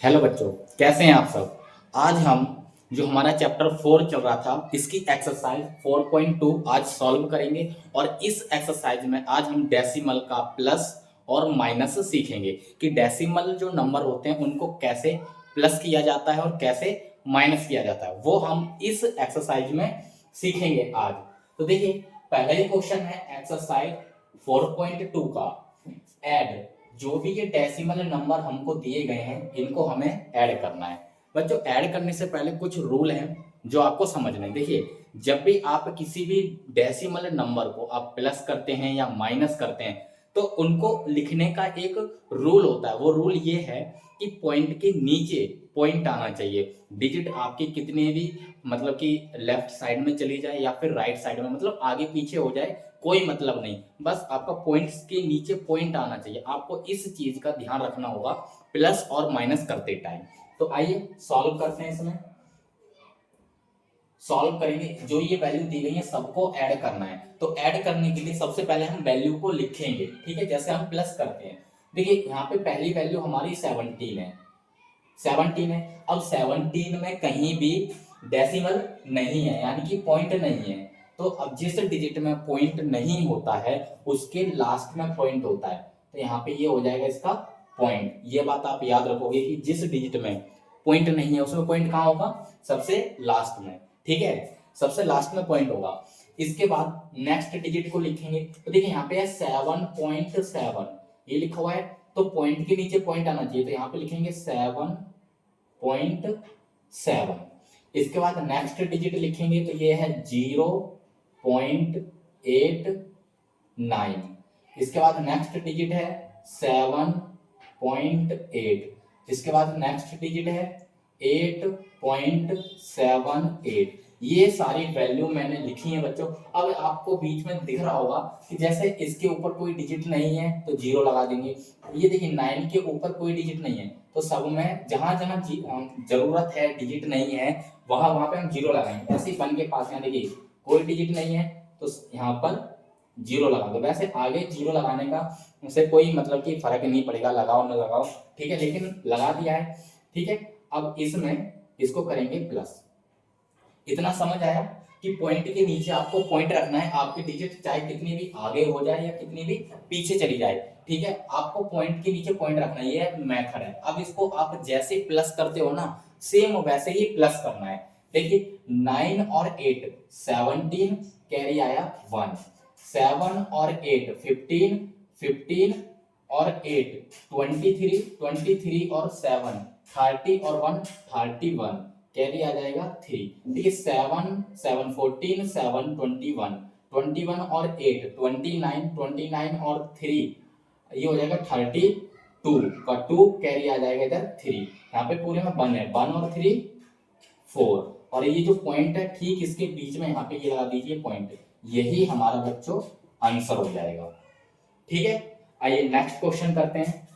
Hello बच्चों, कैसे हैं आप सब। आज हम जो हमारा चैप्टर 4 चल रहा था इसकी एक्सरसाइज 4.2 आज सॉल्व करेंगे। और इस एक्सरसाइज में आज हम डेसिमल का प्लस और माइनस सीखेंगे कि डेसिमल जो नंबर होते हैं उनको कैसे प्लस किया जाता है और कैसे माइनस किया जाता है, वो हम इस एक्सरसाइज में सीखेंगे आज। तो देखिए, पहला ही क्वेश्चन है एक्सरसाइज 4.2 का। ऐड, जो भी ये डेसिमल नंबर हमको दिए गए हैं इनको हमें ऐड करना है। बच्चों, ऐड करने से पहले कुछ रूल हैं जो आपको समझने हैं। देखिए, जब भी आप किसी भी डेसिमल नंबर को आप प्लस करते हैं या माइनस करते हैं तो उनको लिखने का एक रूल होता है। वो रूल ये है कि पॉइंट के नीचे पॉइंट आना चाहिए। डिजिट आपकी कितने भी मतलब कि लेफ्ट साइड में चली जाए या फिर राइट साइड में, मतलब आगे पीछे हो जाए, कोई मतलब नहीं, बस आपका पॉइंट्स के नीचे पॉइंट आना चाहिए। आपको इस चीज का ध्यान रखना होगा प्लस और माइनस करते टाइम। तो आइए सॉल्व करते हैं। इसमें सॉल्व करेंगे, जो ये वैल्यू दी गई है सबको ऐड करना है। तो ऐड करने के लिए सबसे पहले हम वैल्यू को लिखेंगे, ठीक है, जैसे हम प्लस करते हैं। देखिए, यहाँ पे पहली वैल्यू हमारी 17 है। 17 है। अब 17 में कहीं भी डेसिमल नहीं है, यानी कि पॉइंट नहीं है। तो अब जिस डिजिट में पॉइंट नहीं होता है उसके लास्ट में पॉइंट होता है। तो यहाँ पे ये हो जाएगा इसका पॉइंट। ये बात आप याद रखोगे कि जिस डिजिट में पॉइंट नहीं है उसमें पॉइंट कहाँ होगा? सबसे लास्ट में, ठीक है, सबसे लास्ट में पॉइंट होगा। इसके बाद नेक्स्ट डिजिट को लिखेंगे। तो देखिए, यहाँ पे है 7.7, ये लिखा हुआ है, तो पॉइंट के नीचे पॉइंट आना चाहिए। तो यहाँ पे लिखेंगे 7.7। इसके बाद नेक्स्ट डिजिट लिखेंगे तो ये है 0.89। इसके बाद नेक्स्ट डिजिट है 7.8। इसके बाद नेक्स्ट डिजिट है 8.78। ये सारी वैल्यू मैंने लिखी है बच्चों। अब आपको बीच में दिख रहा होगा कि जैसे इसके ऊपर कोई डिजिट नहीं है तो जीरो लगा देंगे। ये देखिए, 9 के ऊपर कोई डिजिट नहीं है तो सब में जहां जहां जरूरत है डिजिट नहीं है वहां वहां पे हम जीरो लगाएंगे। ऐसे ही 1 के पास यहाँ देखिए कोई डिजिट नहीं है तो यहाँ पर जीरो लगा दो। वैसे आगे जीरो लगाने का उसे कोई मतलब कि फर्क नहीं पड़ेगा, लगाओ ना लगाओ, ठीक है, लेकिन लगा दिया है, ठीक है। अब इसमें इसको करेंगे प्लस। इतना समझ आया कि पॉइंट के नीचे आपको पॉइंट रखना है। आपकी डिजिट चाहे कितनी भी आगे हो जाए या कितनी भी पीछे चली जाए, ठीक है, आपको पॉइंट के नीचे पॉइंट रखना है। ये मेथड है। अब इसको आप जैसे प्लस करते हो ना, सेम वैसे ही प्लस करना है। देखिए, 9 और 8 17, कैरी आया 1। 7 और 8 15, 15 और 8 23, 23 और 7 30 और 1 31, कैरी आ जाएगा 3। ठीक है, 7 7 14 7 21, 21 और 8 29, 29 और 3, ये हो जाएगा 32 का 2, कैरी आ जाएगा इधर 3। यहाँ पे पूरे में 1 है, 1 और 3 4, और ये जो पॉइंट है ठीक इसके बीच में यहाँ पे ये लगा दीजिए पॉइंट। यही हमारा बच्चों आंसर हो जाएगा, ठीक है। आइए नेक्स्ट क्वेश्चन करते हैं।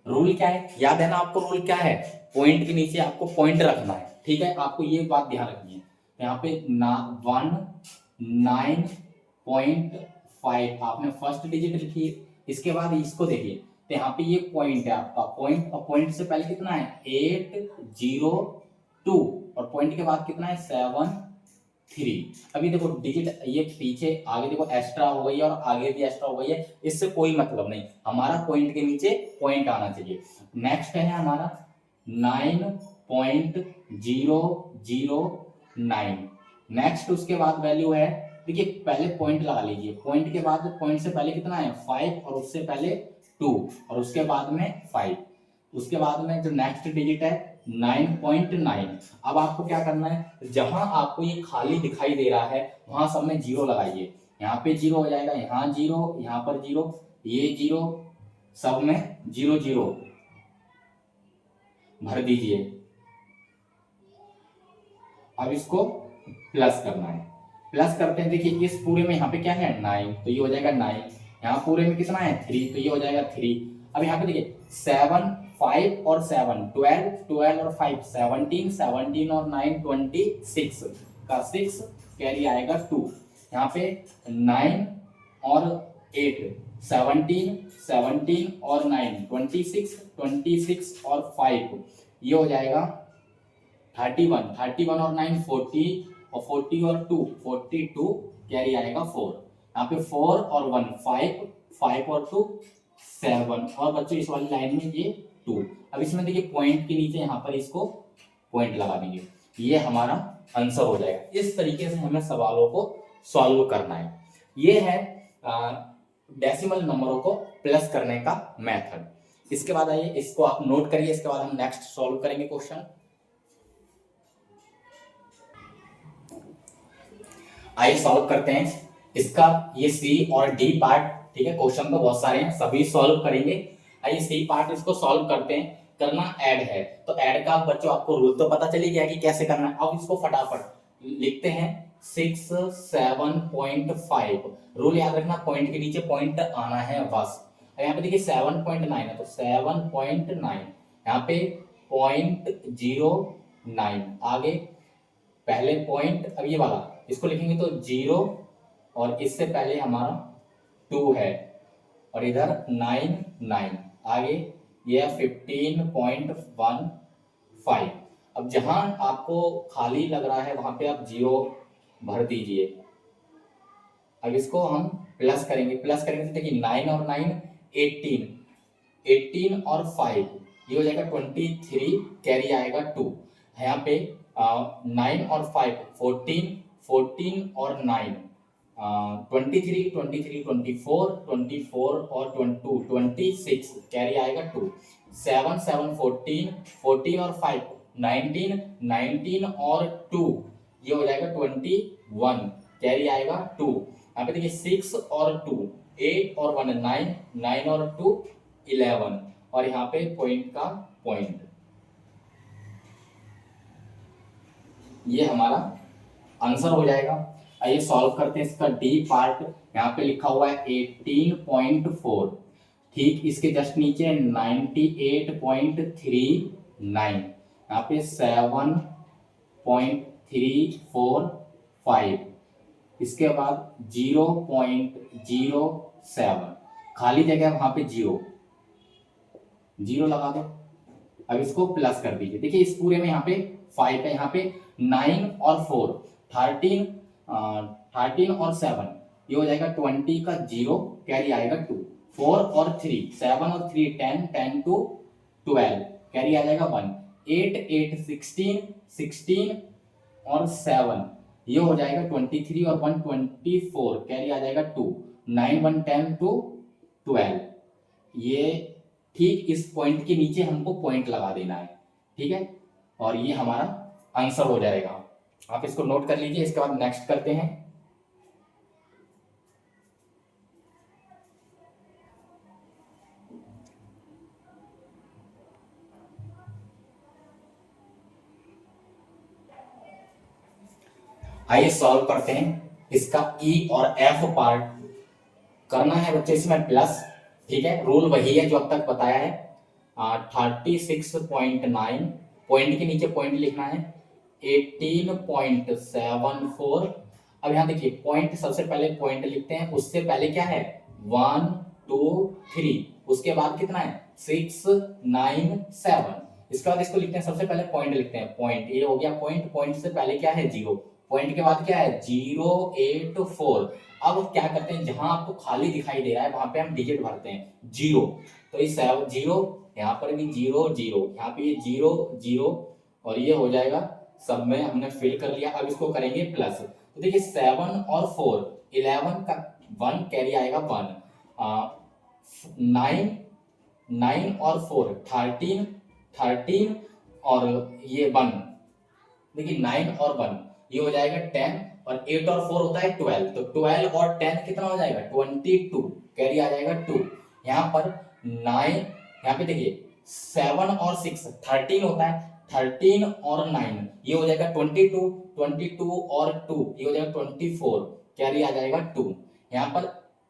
रूल क्या है, याद है ना आपको? रूल क्या है? पॉइंट के नीचे आपको पॉइंट रखना है, ठीक है, आपको ये बात ध्यान रखनी है। तो यहाँ पे 9.5 आपने फर्स्ट डिजिट लिखी। इसके बाद इसको देखिए, तो यहाँ पे ये पॉइंट है आपका पॉइंट, और पॉइंट से पहले कितना है 802, और पॉइंट के बाद कितना है 73। अभी देखो डिजिट ये पीछे आगे देखो एक्स्ट्रा हो गई है और आगे भी एक्स्ट्रा हो गई है, इससे कोई मतलब नहीं, हमारा पॉइंट के नीचे पॉइंट आना चाहिए। नेक्स्ट है हमारा 9.009। नेक्स्ट उसके बाद वैल्यू है, देखिए पहले पॉइंट लगा लीजिए, पॉइंट के बाद पॉइंट से पहले कितना है 5, और उससे पहले 2, और उसके बाद में 5। उसके बाद में जो नेक्स्ट डिजिट है 9.9। अब आपको क्या करना है, जहां आपको ये खाली दिखाई दे रहा है वहां सब में जीरो लगाइए। यहाँ पे जीरो हो जाएगा, यहाँ जीरो, यहाँ पर जीरो, ये जीरो, सब में जीरो जीरो भर दीजिए। अब इसको प्लस करना है। प्लस करते हैं, देखिए इस पूरे में यहाँ पे क्या है 9, तो ये हो जाएगा 9। यहाँ पूरे में कितना है 3, तो ये हो जाएगा 3। अब यहाँ पे देखिए 7 5 और 7 12, 12 और 5 17, 17 और 9 26 का 6, कैरी आएगा 2। यहाँ पे 9 और 8 17 17 और 9 26 26 और 5 ये हो जाएगा 31 31 और 9 40 और 40 और 2 42 कैरी आएगा 4। यहाँ पे 4 और 1 5 5 और 2 7 और बच्चों इस वाली लाइन में ये 2। अब इसमें देखिए पॉइंट के नीचे यहाँ पर इसको पॉइंट लगा देंगे, ये हमारा आंसर हो जाएगा। इस तरीके से हमें सवालों को सॉल्व करना है। ये है डेसिमल नंबरों को प्लस करने का मेथड। इसके बाद आइए इसको आप नोट करिए, इसके बाद हम नेक्स्ट सॉल्व करेंगे क्वेश्चन। आइए सॉल्व करते हैं इसका ये सी और डी पार्ट। ठीक है, क्वेश्चन तो बहुत सारे हैं, सभी सॉल्व करेंगे। आइए सी पार्ट इसको सॉल्व करते हैं। करना ऐड है, तो ऐड का बच्चों आपको रूल तो पता चली गया कि कैसे करना है। अब इसको फटाफट लिखते हैं 6 7.5। रूल याद रखना, पॉइंट के नीचे पॉइंट आना है बस। यहाँ पे देखिए 7.9 है तो 7.9, यहाँ पे 0.09 आगे पहले पॉइंट, अब ये वाला इसको लिखेंगे तो 0 और इससे पहले हमारा 2 है और इधर 9 आगे ये 15.15। अब जहां आपको खाली लग रहा है वहां पे आप 0 भर दीजिए। अब इसको हम प्लस करेंगे तो देखिए 9 और 9 18 18 और 5 ये हो जाएगा 23 कैरी आएगा 2। यहाँ पे 9 और 5 14 14 और 9 23 24 24 और 22 26 कैरी आएगा 2। 7 7 14 14 और 5 19 19 और 2 ये हो जाएगा 21 कैरी आएगा 2। यहाँ पे देखिए 6 और 2 8 और 1 9 9 और 2 11 और यहाँ पे पॉइंट का पॉइंट। ये हमारा आंसर हो जाएगा। आइए सॉल्व करते हैं इसका डी पार्ट। यहाँ पे लिखा हुआ है 18.4, ठीक इसके जस्ट नीचे 98.39, यहाँ पे 7.345, इसके बाद 0.07 खाली जगह वहां पे 0 लगा दो। अब इसको प्लस कर दीजिए। देखिए इस पूरे में यहाँ पे 5 है, यहाँ पे 9 और 4 13 13 और 7 ये हो जाएगा 20 का 0 कैरी आएगा 2। 4 और 3 7 और 3 10 10 to 12 कैरी आ जाएगा 1। 8 8 16 16 और 7 ये हो जाएगा 23 और 1 24 कैरी आ जाएगा 2। 9 1 10 to 12 ये ठीक इस पॉइंट के नीचे हमको पॉइंट लगा देना है। ठीक है, और ये हमारा आंसर हो जाएगा। आप इसको नोट कर लीजिए। इसके बाद नेक्स्ट करते हैं। आइए सॉल्व करते हैं इसका ई और एफ पार्ट। करना है बच्चे इसमें प्लस। ठीक है, रूल वही है जो अब तक बताया है। 36.9 पॉइंट के नीचे पॉइंट लिखना है। 18.74। अब यहाँ देखिए पॉइंट, सबसे पहले पॉइंट लिखते हैं, उससे पहले क्या है 1 2 3, उसके बाद कितना है 6 9 7। इसके बाद इसको लिखते हैं, सबसे पहले पॉइंट लिखते हैं, पॉइंट ये हो गया पॉइंट। पॉइंट से पहले क्या है 0, पॉइंट के बाद क्या है 0 8 4। अब क्या करते हैं, जहां आपको खाली दिखाई दे रहा है वहां पे हम डिजिट भरते हैं 0। तो इस 0 यहाँ पर भी 0 0, यहाँ पे ये 0 0 और ये हो जाएगा, सब में हमने फिल कर लिया। अब इसको करेंगे प्लस। तो देखिए 7 और 4 11 का 1 कैरी आएगा 1। 9 और 4 13 13 और ये 1, देखिए 9 और 1 ये हो जाएगा 10 और 8 और 4 होता है 12। तो 12 और 10 कितना हो जाएगा 22 कैरी आ जाएगा 2। यहाँ पर 9, यहाँ पे देखिए 7 और 6 13 होता है, 13 और 9 ये हो जाएगा 22 22 और 2 ये हो जाएगा 24 कैरी आ जाएगा 2। यहाँ पर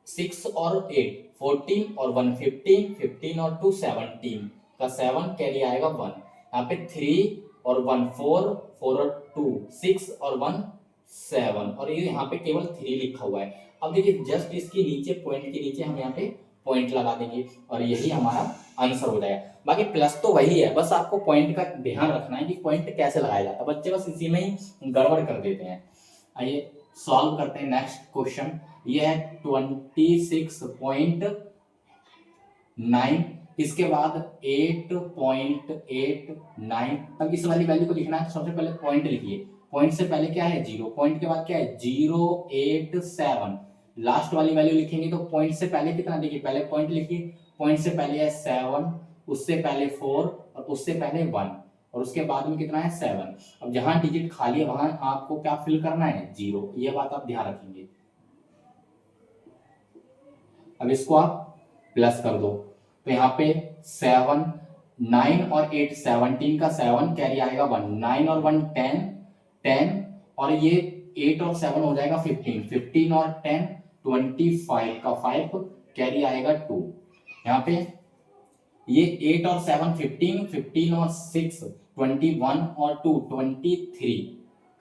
6 और 8 14 और 1 15 15 और 2 17 का 7 कैरी आएगा 1। यहाँ पे 3 और 1 4 4 और 2 6 और 1 7 और ये यहाँ पे केवल 3 लिखा हुआ है। अब देखिए जस्ट इसके नीचे पॉइंट के नीचे हम यहाँ पे पॉइंट लगा देंगे और यही हमारा आंसर हो जाएगा। बाकी प्लस तो वही है, बस आपको पॉइंट का ध्यान रखना है कि पॉइंट कैसे लगाया जाता है। बच्चे बस इसी में ही गड़बड़ कर देते हैं। आइए सॉल्व करते हैं नेक्स्ट क्वेश्चन। ये है 26.9, इसके बाद 8.89। अब इस वाली वैल्यू को लिखना है तो सबसे पहले पॉइंट लिखिए। पॉइंट से पहले क्या है 0, पॉइंट के बाद क्या है 087। लास्ट वाली वैल्यू लिखेंगे तो पॉइंट से पहले कितना, देखिए पहले पॉइंट लिखिए, पॉइंट से पहले है 7, उससे पहले 4 और उससे पहले 1 और उसके बाद में कितना है 7। अब जहां डिजिट खाली है वहां आपको क्या फिल करना है 0, ये बात आप ध्यान रखेंगे। अब इसको आप प्लस कर दो तो यहाँ पे 7, 9 और 8 17 का 7 कैरी आएगा 1, 9 और 1 10, 10 और ये 8 और 7 हो जाएगा 15, 15 और 10 25 का 5 कैरी आएगा 2। यहाँ पे ये 8 और 7 15, 15 और 6 21 और 2 23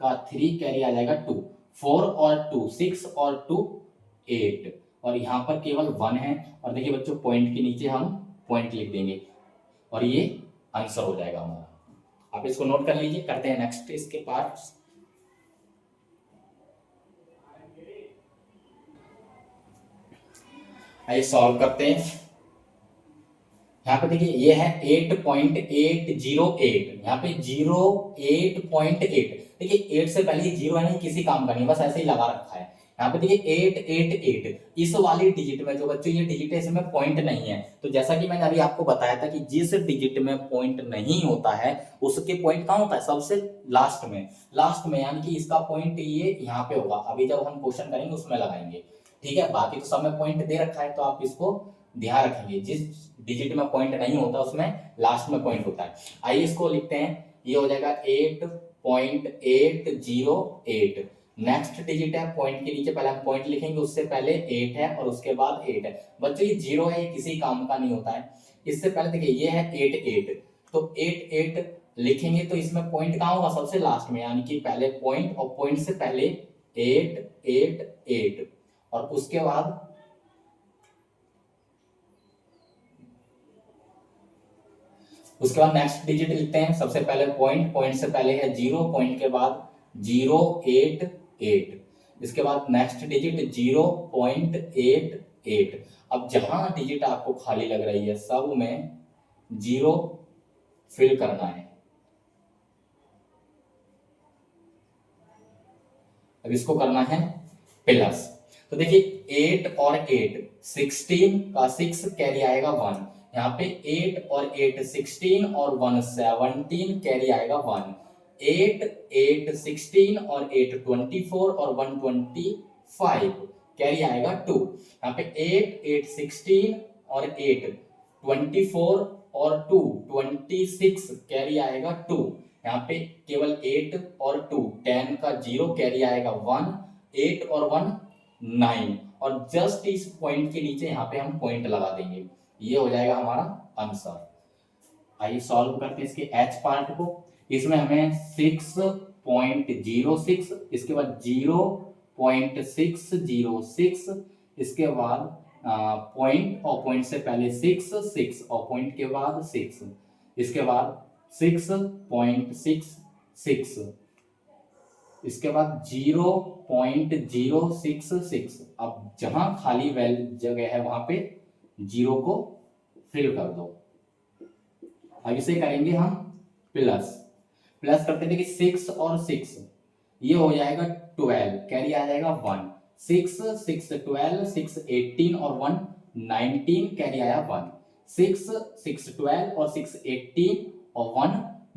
का 3 कैरी आ जाएगा 2, 4 और 2 6 और 2 8 और यहाँ पर केवल 1 है। और देखिए बच्चों पॉइंट के नीचे हम पॉइंट लिख देंगे और ये आंसर हो जाएगा हमारा। आप इसको नोट कर लीजिए। करते हैं नेक्स्ट इसके पार्ट्स। आइए सॉल्व करते हैं। यहाँ पे देखिए ये है 8.808, यहाँ पे 08.8। देखिए 8 से पहले ये 0 है नहीं, किसी काम का नहीं, बस ऐसे ही लगा रखा है। यहाँ पे देखिए 888, इस वाली डिजिट में जो बच्चों ये डिजिट है इसमें पॉइंट नहीं है। तो जैसा कि मैंने अभी आपको बताया था कि जिस डिजिट में पॉइंट नहीं होता है उसके पॉइंट कहाँ होता है, सबसे लास्ट में। लास्ट में यानी कि इसका पॉइंट ये यहाँ पे होगा। अभी जब हम क्वेश्चन करेंगे उसमें लगाएंगे, ठीक है। बाकी तो सब में पॉइंट दे रखा है तो आप इसको ध्यान रखेंगे, जिस डिजिट में पॉइंट नहीं होता उसमें लास्ट में पॉइंट होता है। आइए इसको लिखते हैं, ये हो जाएगा 8.808। नेक्स्ट डिजिट है, पॉइंट के नीचे पहले हम पॉइंट लिखेंगे, उससे पहले 8 है और उसके बाद 8 है। बच्चों ये 0 है, ये किसी काम का नहीं होता है। इससे पहले देखिए ये है 88, तो 88 लिखेंगे तो इसमें पॉइंट कहाँ होगा, सबसे लास्ट में, यानी कि पहले पॉइंट और पॉइंट से पहले 888 और उसके बाद नेक्स्ट डिजिट लिखते हैं। सबसे पहले पॉइंट, पॉइंट से पहले है 0, पॉइंट के बाद 088, इसके बाद नेक्स्ट डिजिट 0.88। अब जहां डिजिट आपको खाली लग रही है सब में 0 फिल करना है। अब इसको करना है प्लस। तो देखिए 8 और 8 16 का 6 कैरी आएगा 1। यहाँ पे 8 और 8 16 और 1 17 कैरी आएगा 1। 8 8 16 और 8 24 और 1 25 कैरी आएगा 2। यहाँ पे 8 8 16 और 8 24 और 2 26 कैरी आएगा 2। यहाँ पे केवल 8 और 2 10 का 0 कैरी आएगा 1, 8 और 1 9 और जस्ट इस पॉइंट के नीचे यहाँ पे हम पॉइंट लगा देंगे, ये हो जाएगा हमारा आंसर। आइए सॉल्व करते हैं इसके एच पार्ट को। इसमें हमें 6.06, इसके बाद 0.606, इसके बाद पॉइंट और पॉइंट से पहले 6 6 और पॉइंट के बाद 6, इसके बाद 6.66, इसके बाद 0.066। अब जहां खाली जगह है वहां पे 0 को फिल कर दो। अब इसे करेंगे हम प्लस। प्लस करते थे कि 6 और 6, ये हो जाएगा 12, कैरी आ जाएगा 1। 6 6 12, 6 18 और 1 19 कैरी आया 1। 6 6 12 और 6 18 और 1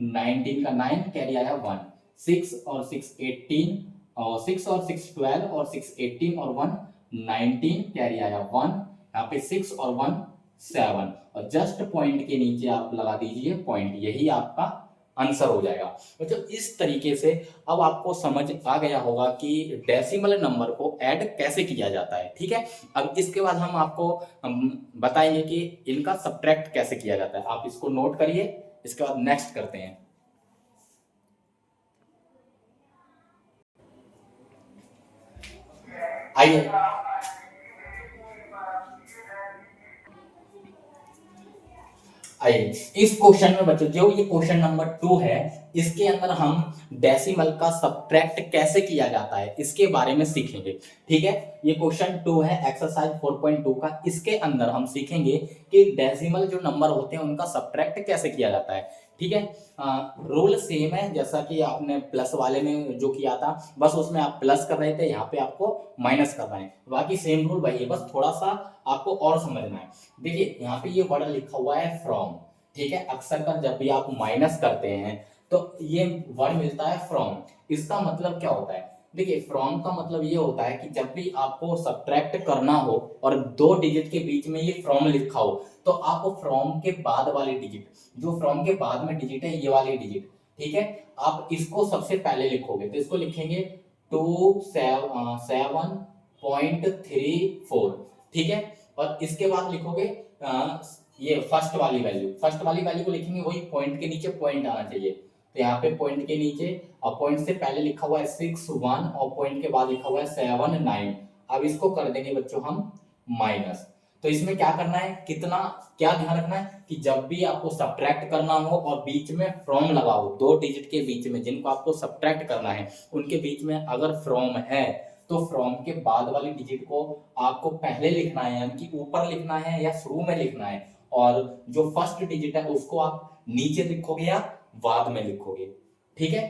19 का 9 कैरी आया 1। 6 और 6 18 और 6 और 6 12 और 6 18 और 1 19 कैरी आया 1। यहाँ पे 6 और 1 7 और जस्ट पॉइंट के नीचे आप लगा दीजिए पॉइंट, यही आपका आंसर हो जाएगा। मतलब इस तरीके से अब आपको समझ आ गया होगा कि डेसिमल नंबर को ऐड कैसे किया जाता है, ठीक है। अब इसके बाद हम आपको बताएंगे कि इनका सब्ट्रैक्ट कैसे किया जाता है। आप इसको नोट करिए, इसके बाद नेक्स्ट करते हैं। आइए आइए इस क्वेश्चन में बच्चों, जो ये क्वेश्चन नंबर 2 है, इसके अंदर हम डेसिमल का सब्ट्रैक्ट कैसे किया जाता है इसके बारे में सीखेंगे। ठीक है, ये क्वेश्चन 2 है एक्सरसाइज 4.2 का। इसके अंदर हम सीखेंगे कि डेसिमल जो नंबर होते हैं उनका सब्ट्रैक्ट कैसे किया जाता है। ठीक है, रूल सेम है जैसा कि आपने प्लस वाले में जो किया था, बस उसमें आप प्लस कर रहे थे, यहाँ पे आपको माइनस करना है। बाकी सेम रूल वही है, बस थोड़ा सा आपको और समझना है। देखिए यहाँ पे ये वर्ड लिखा हुआ है फ्रॉम। ठीक है, अक्सर कर जब भी आप माइनस करते हैं तो ये वर्ड मिलता है फ्रॉम। इसका मतलब क्या होता है? देखिए फ्रॉम का मतलब ये होता है कि जब भी आपको सब्ट्रैक्ट करना हो और दो डिजिट के बीच में ये फ्रॉम लिखा हो, तो आप फ्रॉम के बाद वाली डिजिट, जो फ्रॉम के बाद में डिजिट है ये वाली डिजिट, ठीक है, आप इसको सबसे पहले लिखोगे। तो इसको लिखेंगे 27.34। ठीक है, और इसके बाद लिखोगे ये फर्स्ट वाली वैल्यू, फर्स्ट वाली वैल्यू को लिखेंगे, वही पॉइंट के नीचे पॉइंट आना चाहिए। तो यहाँ पे पॉइंट के नीचे, और पॉइंट से पहले लिखा हुआ है 61 और पॉइंट के बाद लिखा हुआ है 79। अब इसको कर देंगे बच्चों हम माइनस। तो इसमें क्या करना है, कितना क्या ध्यान रखना है कि जब भी आपको सब्ट्रैक्ट करना हो और बीच में फ्रॉम लगाओ, दो डिजिट के बीच में जिनको आपको सब्ट्रैक्ट करना है उनके बीच में अगर फ्रॉम है तो फ्रॉम के बाद वाली डिजिट को आपको पहले लिखना है, यानी कि ऊपर लिखना है या शुरू में लिखना है, और जो फर्स्ट डिजिट है उसको आप नीचे लिखोगे या बाद में लिखोगे। ठीक है,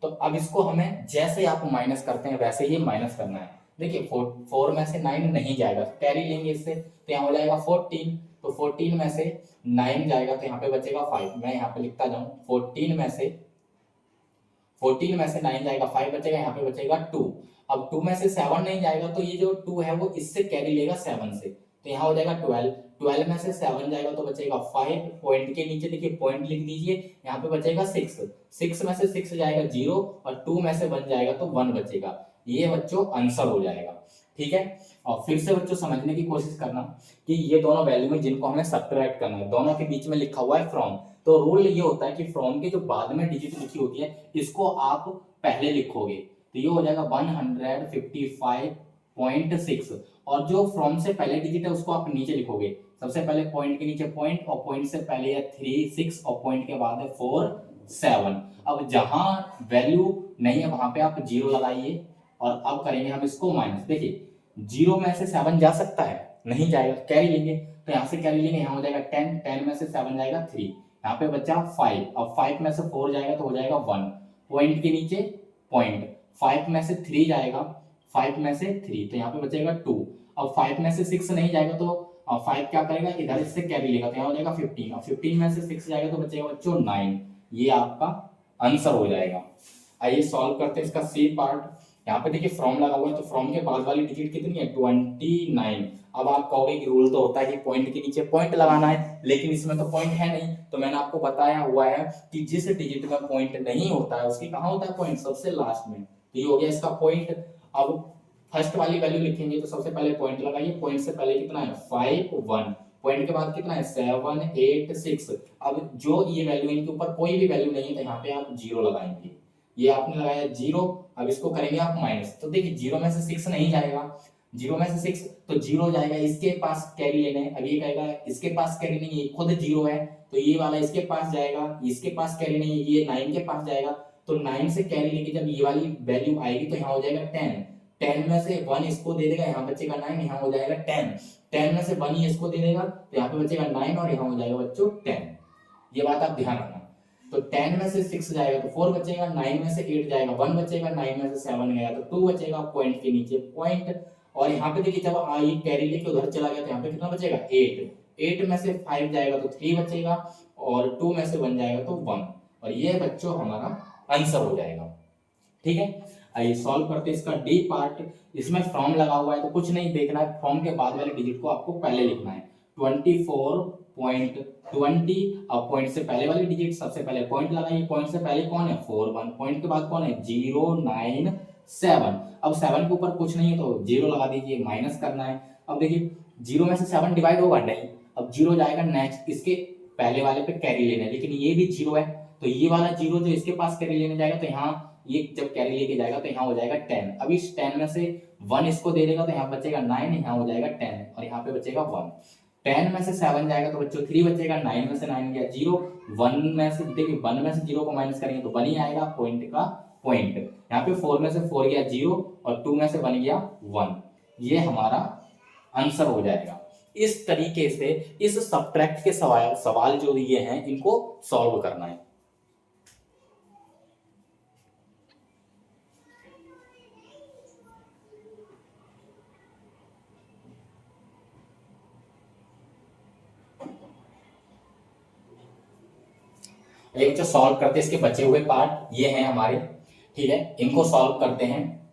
तो अब इसको हमें जैसे आप माइनस करते हैं वैसे ही माइनस करना है। देखिए 4 में से 9 नहीं जाएगा, कैरी लेंगे इससे, तो यहाँ हो जाएगा 14। तो 14 में से 9 जाएगा तो यहाँ पे बचेगा 5। मैं यहाँ पे लिखता जाऊं, 14 में से 9 जाएगा, 5 बचेगा, यहाँ पे बचेगा 2। अब 2 में से 7 नहीं जाएगा तो ये जो 2 है वो इससे कैरी लेगा 7 से, तो यहाँ हो जाएगा 12। 12 में से 7 जाएगा तो बचेगा 5। पॉइंट के नीचे देखिए पॉइंट लिख दीजिए, यहाँ पे बचेगा 6। 6 में से 6 जाएगा 0 और 2 में से 1 जाएगा तो 1 बचेगा। ये बच्चों आंसर हो जाएगा। ठीक है, और फिर से बच्चों समझने की कोशिश करना कि ये दोनों वैल्यू में जिनको हमें सब्ट्रैक्ट करना है, दोनों के बीच में लिखा हुआ है फ्रॉम। तो रूल ये होता है कि फ्रॉम के जो बाद में डिजिट लिखी होती है इसको आप पहले लिखोगे, तो ये हो जाएगा 155.6, और जो फ्रॉम से पहले डिजिट है उसको आप नीचे लिखोगे। सबसे पहले पॉइंट के नीचे पॉइंट, और पॉइंट से पहले है 3 6 और पॉइंट के बाद है 4 7। अब जहां वैल्यू नहीं है वहां पे आप 0 लगाइए, और अब करेंगे हम इसको माइनस। देखिए 0 में से 7 जा सकता है, नहीं जाएगा, कैरी लेंगे, तो यहाँ से कैरी लेंगे, यहाँ हो जाएगा 10। 10 में से 7 जाएगा 3, यहाँ पे बचा 5, और 5 में से 4 जाएगा तो हो जाएगा 1। पॉइंट के नीचे पॉइंट, 5 में से 3 जाएगा, 5 में से 3 तो यहाँ पे बचेगा 2। अब 5 में से 6 नहीं जाएगा तो 5 क्या करेगा, इधर इससे कैरी लेगा, तो यहाँ हो जाएगा 15, और 15 में से 6 जाएगा तो बचेगा बच्चों 9। ये आपका आंसर हो जाएगा। आइए सॉल्व करते हैं इसका सी पार्ट। यहाँ पे देखिए फ्रॉम लगा हुआ है, तो फ्रॉम के बाद वाली डिजिट कितनी है, 29। अब आप कहोगे कि रूल तो होता है कि पॉइंट के नीचे पॉइंट लगाना है, लेकिन इसमें तो पॉइंट है नहीं। तो मैंने आपको बताया हुआ है कि जिस डिजिट में पॉइंट नहीं होता है उसकी कहाँ होता है पॉइंट, सबसे लास्ट में। तो ये हो गया इसका पॉइंट। अब फर्स्ट वाली वैल्यू लिखेंगे तो सबसे पहले पॉइंट लगाइए, पॉइंट से पहले कितना है 5 1, पॉइंट के बाद कितना है 7 8 6। अब जो ये वैल्यू इनके ऊपर कोई भी वैल्यू नहीं है तो यहाँ पे आप 0 लगाएंगे। ये आपने लगाया 0, अब इसको करेंगे आप माइनस। तो देखिए 0 में से 6 नहीं जाएगा, 0 में से 6 तो 0 जाएगा, इसके पास कैरी लेना है। अब ये कहेगा इसके पास कैरी नहीं है, खुद 0 है, तो ये वाला इसके पास जाएगा, इसके पास कैरी नहीं है, ये 9 के पास जाएगा, तो 9 से कैरी लेके जब ये वाली वैल्यू आएगी तो यहाँ हो जाएगा 10। 10 में से 1 इसको दे देगा, यहाँ बचेगा 9, यहाँ हो जाएगा 10। 10 में से 1 ही इसको दे देगा तो यहाँ पे बचेगा 9 और यहाँ हो जाएगा बच्चों 10। ये बात आप ध्यान रखना। तो 10 में से 6 जाएगा तो 4 बचेगा, 9 में से 8 जाएगा 1 बचेगा, 9 में से 7 गया तो 2 बचेगा, पॉइंट के नीचे पॉइंट। और यहाँ पे देखिए जब ये कैरी लेके उधर चला गया तो यहाँ पे कितना बचेगा 8। 8 में से 5 जाएगा तो 3 बचेगा, और 2 में से 1 जाएगा तो 1, और ये बच्चों हमारा आंसर हो जाएगा। ठीक है, आइए सॉल्व करते हैं इसका डी पार्ट। इसमें फ्रॉम लगा हुआ है तो कुछ नहीं देखना है, फ्रॉम के बाद वाले डिजिट को आपको पहले लिखना है। 24.20 और पॉइंट से पहले वाली डिजिट सबसे पहले पॉइंट लगाइए, पॉइंट से पहले कौन है 4 1, पॉइंट के बाद कौन है 0 9 7। अब 7 के ऊपर कुछ नहीं है तो 0 लगा दीजिए, माइनस करना है। अब देखिए 0 में से 7 डिवाइड होगा नहीं, अब 0 जाएगा नेक्स्ट, इसके पहले वाले पे कैरी लेना है, लेकिन ये भी 0 है तो ये वाला 0 जो इसके पास कैरी लेने जाएगा तो यहाँ ये जब कैरी लेके जाएगा तो यहाँ हो जाएगा 10। अब इस 10 में से 1 इसको दे देगा तो यहाँ बचेगा 9, यहाँ हो जाएगा 10 और यहाँ पे बचेगा 1। 10 में से 7 जाएगा तो बच्चों 3 बचेगा, 9 में से 9 गया 0, 1 में से देखिए 1 में से 0 को माइनस करेंगे तो 1 ही आएगा, पॉइंट का पॉइंट। यहाँ पे 4 में से 4 गया 0 और 2 में से 1 गया 1, ये हमारा आंसर हो जाएगा। इस तरीके से इस सब्ट्रैक्ट के सवाल जो दिए हैं इनको सॉल्व करना है। एक जो सॉल्व करते हैं इसके बचे हुए पार्ट ये हैं हमारे, ठीक है, इनको सॉल्व करते हैं,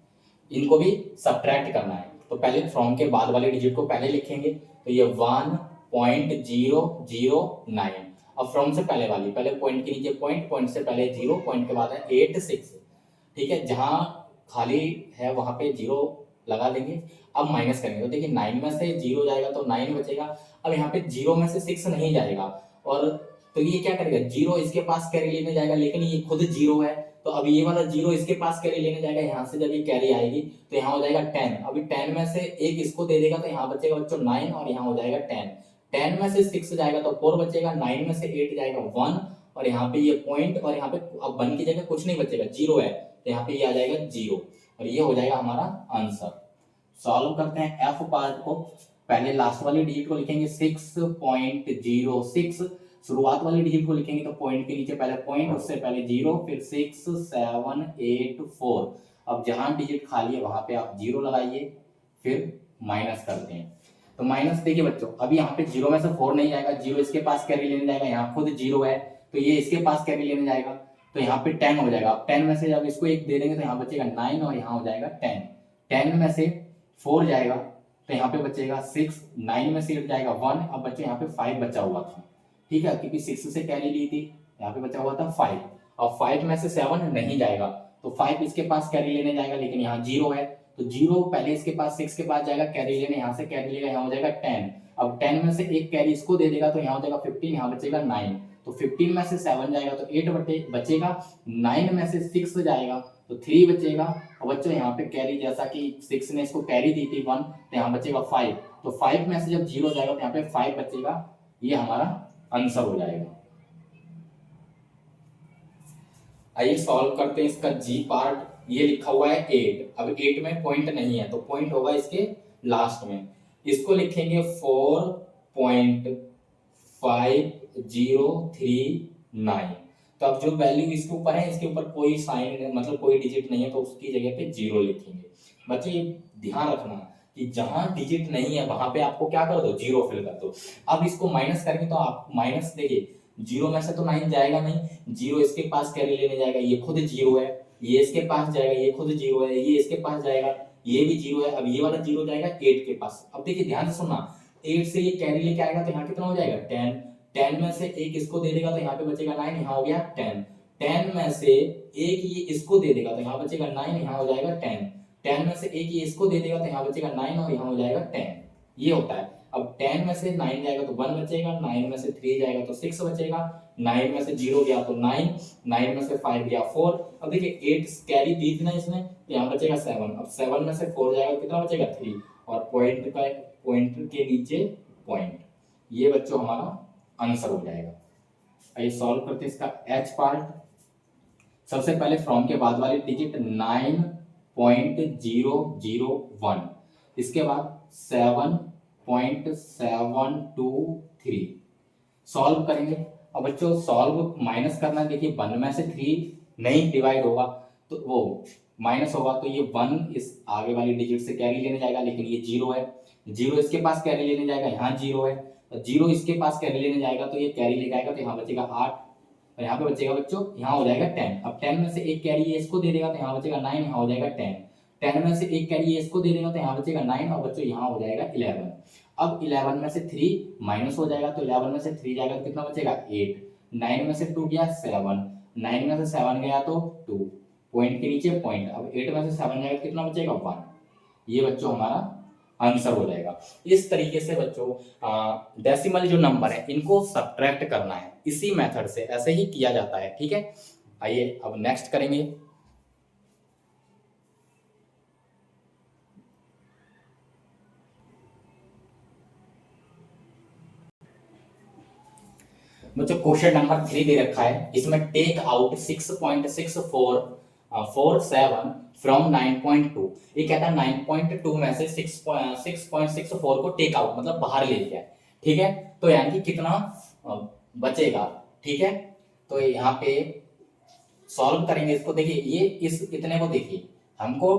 इनको भी सब्ट्रैक्ट करना है। तो पहले फ्रॉम के बाद वाले डिजिट को पहले लिखेंगे, तो ये 1.009। अब फ्रॉम से पहले वाली, पहले पॉइंट के नीचे पॉइंट, पॉइंट से पहले 0, पॉइंट के बाद है 86, ठीक है, जहां खाली है वहां पे 0 लगा देंगे। अब माइनस करेंगे तो देखिए 9 में से 0 जाएगा तो 9 बचेगा। अब यहाँ पे 0 में से 6 नहीं जाएगा, और तो ये क्या करेगा, 0 इसके पास कैरी लेने जाएगा, लेकिन ये खुद 0 है, तो अब ये वाला 0 इसके पास कैरी लेने जाएगा, यहाँ से जब ये कैरी आएगी तो यहाँ हो जाएगा 10। अभी 10 में से एक इसको दे देगा तो यहाँ बचेगा बच्चों 9 और यहाँ हो जाएगा 10। 10 में से 6 जाएगा तो 4 बचेगा, 9 में से 8 जाएगा 1 और यहाँ पे ये पॉइंट, और यहाँ पे अब 1 की जगह कुछ नहीं बचेगा, 0 है, तो यहाँ पे ये आ जाएगा 0 और ये हो जाएगा हमारा आंसर। सॉल्व करते हैं एफ पार्ट को। पहले लास्ट वाली डिजिट को लिखेंगे 6.06, शुरुआत वाली डिजिट को लिखेंगे तो पॉइंट के नीचे पहले पॉइंट, उससे पहले 0, फिर 6784। अब जहां डिजिट खाली है वहां पे आप 0 लगाइए, फिर माइनस करते हैं। तो माइनस देखिए बच्चों, अभी यहाँ पे 0 में से 4 नहीं जाएगा, 0 इसके पास कैरी लेने जाएगा, यहाँ खुद 0 है तो ये इसके पास कैरी लेने जाएगा, तो यहाँ पे 10 हो जाएगा। अब 10 में से जब इसको 1 दे देंगे तो यहाँ बचेगा 9 और यहाँ हो जाएगा 10। 10 में से 4 जाएगा तो यहाँ पे बचेगा 6, 9 में से 8 जाएगा 1, अब बच्चे यहाँ पे 5 बचा हुआ था, ठीक है, क्योंकि 6 से कैरी ली थी, यहाँ पे बचा हुआ था 5। अब 5 में से 7 नहीं जाएगा तो 5 इसके पास कैरी लेने जाएगा, लेकिन यहाँ 0 है तो 0 पहले इसके पास 6 के पास जाएगा कैरी लेने, यहाँ से कैरी लेगा, यहाँ हो जाएगा 10। अब 10 में से एक कैरी इसको दे देगा तो यहाँ हो जाएगा 15, यहाँ बचेगा 9। तो 15 में से 7 जाएगा तो 8 बचेगा, 9 में से 6 जाएगा तो 3 बचेगा। और बच्चों यहाँ पे कैरी, जैसा कि 6 ने इसको कैरी दी थी 1, तो यहाँ बचेगा 5। तो 5 में से जब 0 जाएगा तो यहाँ पे 5 बचेगा, ये हमारा आंसर हो जाएगा। आइए सॉल्व करते हैं इसका जी पार्ट। ये लिखा हुआ है 8, अब 8 में पॉइंट नहीं है तो पॉइंट होगा इसके लास्ट में, इसको लिखेंगे 4.5039। तो अब जो वैल्यू इसके ऊपर है इसके ऊपर कोई साइन मतलब कोई डिजिट नहीं है तो उसकी जगह पे 0 लिखेंगे। बच्चे ये ध्यान रखना कि जहां डिजिट नहीं है वहां पे आपको क्या कर दो, 0 फिल कर दो। अब इसको माइनस करेंगे तो आप माइनस देखिए 0 में से तो 9 जाएगा नहीं, 0 इसके पास कैरी लेने जाएगा, ये खुद 0 है, ये इसके पास जाएगा, ये खुद 0 है, ये इसके पास जाएगा, ये भी 0 है। अब ये वाला 0 जाएगा 8 के पास। अब देखिए ध्यान से सुनना, 8 से ये कैरी लेके आएगा तो यहाँ कितना हो जाएगा 10। 10 में से एक इसको दे देगा तो यहाँ पे बचेगा 9, यहाँ हो गया 10। 10 में से एक ये इसको दे देगा तो यहाँ बचेगा 9, यहाँ हो जाएगा 10। 10 में से एक ये इसको दे देगा तो यहाँ बचेगा 9 और यहाँ हो जाएगा 10। ये होता है। अब 10 में से 9 जाएगा तो 1 बचेगा, 9 में से 3 जाएगा तो 6 बचेगा, 9 में से 0 गया तो 9, 9 में से 5 गया 4। अब देखिए 8 कैरी दी थी ना इसने, तो यहाँ बचेगा 7। अब 7 में से 4 जाएगा कितना बचेगा 3, और पॉइंट के नीचे पॉइंट, ये बच्चों हमारा आंसर हो जाएगा। आइए सॉल्व करते हैं इसका एच पार्ट। सबसे पहले फ्रॉम के बाद वाली डिजिट 9.001, इसके बाद 7.723 सॉल्व करेंगे। अब बच्चों सॉल्व माइनस करना है, देखिए 1 में से 3 नहीं डिवाइड होगा तो वो माइनस होगा, तो ये 1 इस आगे वाली डिजिट से कैरी लेने जाएगा, लेकिन ये 0 है, 0 इसके पास कैरी लेने जाएगा, यहाँ 0 है, तो 0 इसके पास कैरी लेने जाएगा तो ये कैरी ले जाएगा तो यहाँ बचेगा 8 और यहाँ पे बचेगा बच्चों, यहाँ हो जाएगा 10। अब 10 में से एक कैरी ये इसको दे देगा तो यहाँ बचेगा 9, यहाँ हो जाएगा 10। 10 में से एक कैरी ये इसको दे देगा तो यहाँ बचेगा 9 और बच्चों यहाँ हो जाएगा 11। अब 11 में से 3 माइनस हो जाएगा तो 11 में से 3 जाएगा तो कितना बचेगा 8। 9 में से 2 गया 7, 9 में से 7 गया तो 2, पॉइंट के नीचे पॉइंट। अब 8 में से 7 जाएगा कितना बचेगा 1, ये बच्चों हमारा आंसर हो जाएगा। इस तरीके से बच्चों डेसिमल जो नंबर है इनको सब्ट्रैक्ट करना है, इसी मेथड से ऐसे ही किया जाता है, ठीक है। आइए अब नेक्स्ट करेंगे। मुझे क्वेश्चन नंबर 3 दे रखा है, इसमें टेक आउट 6.6447 फ्रॉम 9.2। ये कहता है 9.2 में से 6.64 को टेक आउट मतलब बाहर ले लिया है, ठीक है। तो यानी कि कितना बचेगा, ठीक है। तो यहाँ पे सॉल्व करेंगे इसको। देखिए ये इस इतने को देखिए, हमको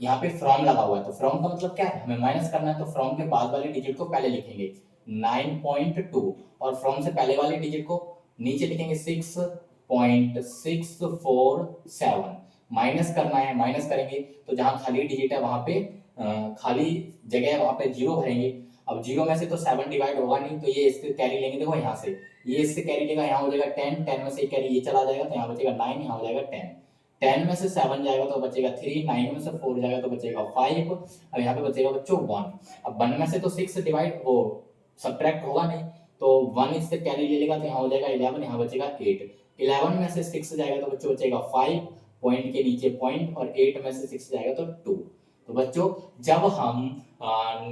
यहाँ पे फ्रॉम लगा हुआ है, तो फ्रॉम का मतलब क्या है, हमें माइनस करना है, तो फ्रॉम के बाद वाले डिजिट को पहले लिखेंगे 9.2 और फ्रॉम से पहले वाले डिजिट को नीचे लिखेंगे 6.647। माइनस करना है, माइनस करेंगे तो जहां खाली डिजिट है वहां पे खाली जगह है वहां पे जीरो भरेंगे। अब जीरो में से तो 7 डिवाइड होगा नहीं, तो ये इससे कैरी लेंगे, देखो यहाँ से ये इससे कैरी लेगा, यहाँ हो जाएगा 10, 10 में से कैरी ये चला जाएगा तो यहाँ बचेगा 9, यहाँ हो जाएगा 10, 10 में से 7 जाएगा तो बचेगा 3, 9 में से 4 जाएगा तो बचेगा 5, अब यहाँ पे बचेगा बच्चों 1। अब 1 में से तो 6 डिवाइड वो सब्ट्रैक्ट होगा नहीं, तो 1 इससे कैरी ले लेगा तो यहाँ हो जाएगा 11, यहाँ बचेगा 8, 11 में से 6 जाएगा तो बच्चों बचेगा 5, पॉइंट के नीचे पॉइंट, और 8 में से 6 जाएगा तो 2। तो बच्चों जब हम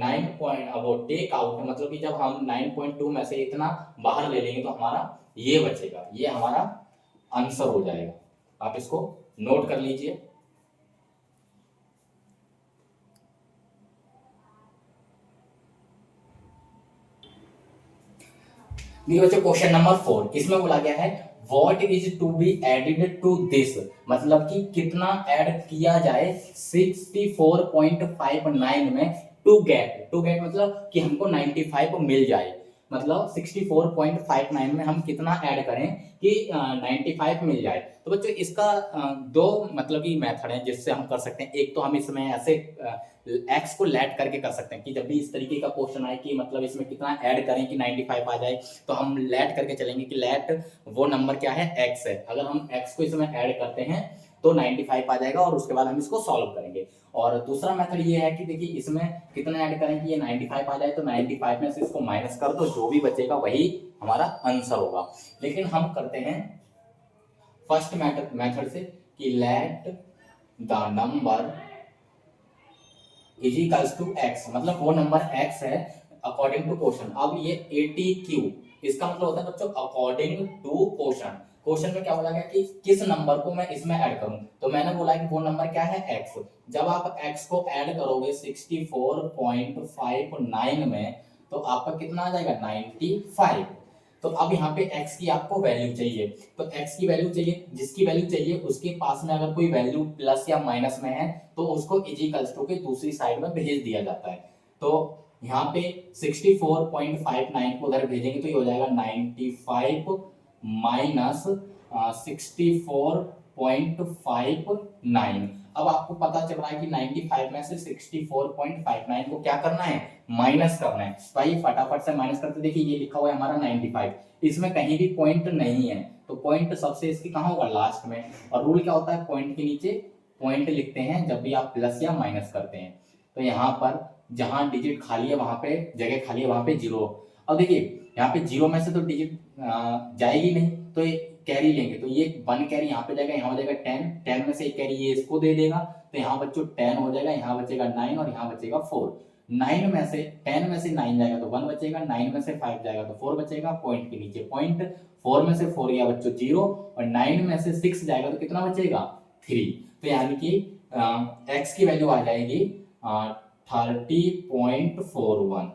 9 पॉइंट वो टेक आउट मतलब कि जब हम 9.2 में से इतना बाहर ले लेंगे तो हमारा ये बचेगा, ये हमारा आंसर हो जाएगा। आप इसको नोट कर लीजिए। देखिए बच्चों क्वेश्चन नंबर 4, इसमें बोला गया है what is to be added to this, मतलब कि कितना ऐड किया जाए 64.59 में टू गेट मतलब कि हमको 95 मिल जाए, मतलब 64.59 में हम कितना ऐड करें कि 95 मिल जाए। तो बच्चों इसका दो मतलब कि मेथड है जिससे हम कर सकते हैं। एक तो हम इसमें ऐसे एक्स को लेट करके कर सकते हैं कि जब भी इस तरीके का क्वेश्चन आए कि मतलब इसमें कितना ऐड करें कि 95 आ जाए, तो हम लेट करके चलेंगे कि लेट वो नंबर क्या है, एक्स है। अगर हम एक्स को इसमें ऐड करते हैं तो 95 आ जाएगा और उसके बाद हम इसको सॉल्व करेंगे। और दूसरा मेथड ये है कि देखिए इसमें कितना ऐड करें कि ये 95 आ जाए, तो 95 में से इसको माइनस कर दो, जो भी बचेगा वही हमारा आंसर होगा। लेकिन हम करते हैं फर्स्ट मेथड से कि let the number is equals to x, मतलब वो नंबर एक्स है अकॉर्डिंग टू क्वेश्चन। अब ये 80Q इसका मतलब होता है बच्चों अकॉर्डिंग टू क्वेश्चन। क्वेश्चन में क्या बोला गया कि किस नंबर को मैं इसमें ऐड करूं, तो मैंने बोला कि वो नंबर क्या है, एक्स। जब आप एक्स को ऐड करोगे 64.59 में तो आपका कितना आ जाएगा 95। तो अब यहाँ पे x की आपको वैल्यू चाहिए, तो x की वैल्यू चाहिए, जिसकी वैल्यू चाहिए उसके पास में अगर कोई वैल्यू प्लस या माइनस में है तो उसको इजिकल्स टू के दूसरी साइड में भेज दिया जाता है। तो यहाँ पे 64.59 को उधर भेजेंगे तो ये हो जाएगा 95 माइनस 64.59। अब आपको पता चल रहा है कि 95 में से 64.59 को क्या करना है, माइनस करना है। तो आइए फटाफट से माइनस करते, देखिए ये लिखा हुआ है हमारा 95, इसमें कहीं भी पॉइंट नहीं है, तो पॉइंट सबसे इसकी कहाँ होगा, लास्ट में। और रूल क्या होता है, पॉइंट के नीचे पॉइंट लिखते हैं जब भी आप प्लस या माइनस करते हैं। तो यहाँ पर जहां डिजिट खाली है वहां पे जगह खाली है वहां पे जीरो। अब देखिए यहाँ पे जीरो में से तो डिजिट जाएगी नहीं, तो ये कैरी लेंगे, तो ये 1 कैरी यहाँ पे जाएगा, यहाँ हो जाएगा 10, 10 में से एक कैरी ये इसको दे देगा, तो यहाँ बच्चों 10 हो जाएगा, यहाँ बचेगा 9 और यहाँ बचेगा 4। 9 में से 10 में से 9 जाएगा तो 1 बचेगा, 9 में से 5 जाएगा तो 4 बचेगा, पॉइंट के नीचे पॉइंट, 4 में से 4 गया बच्चों 0, और 9 में से 6 जाएगा तो कितना बचेगा 3। तो यानी कि x की वैल्यू आ जाएगी 30.41।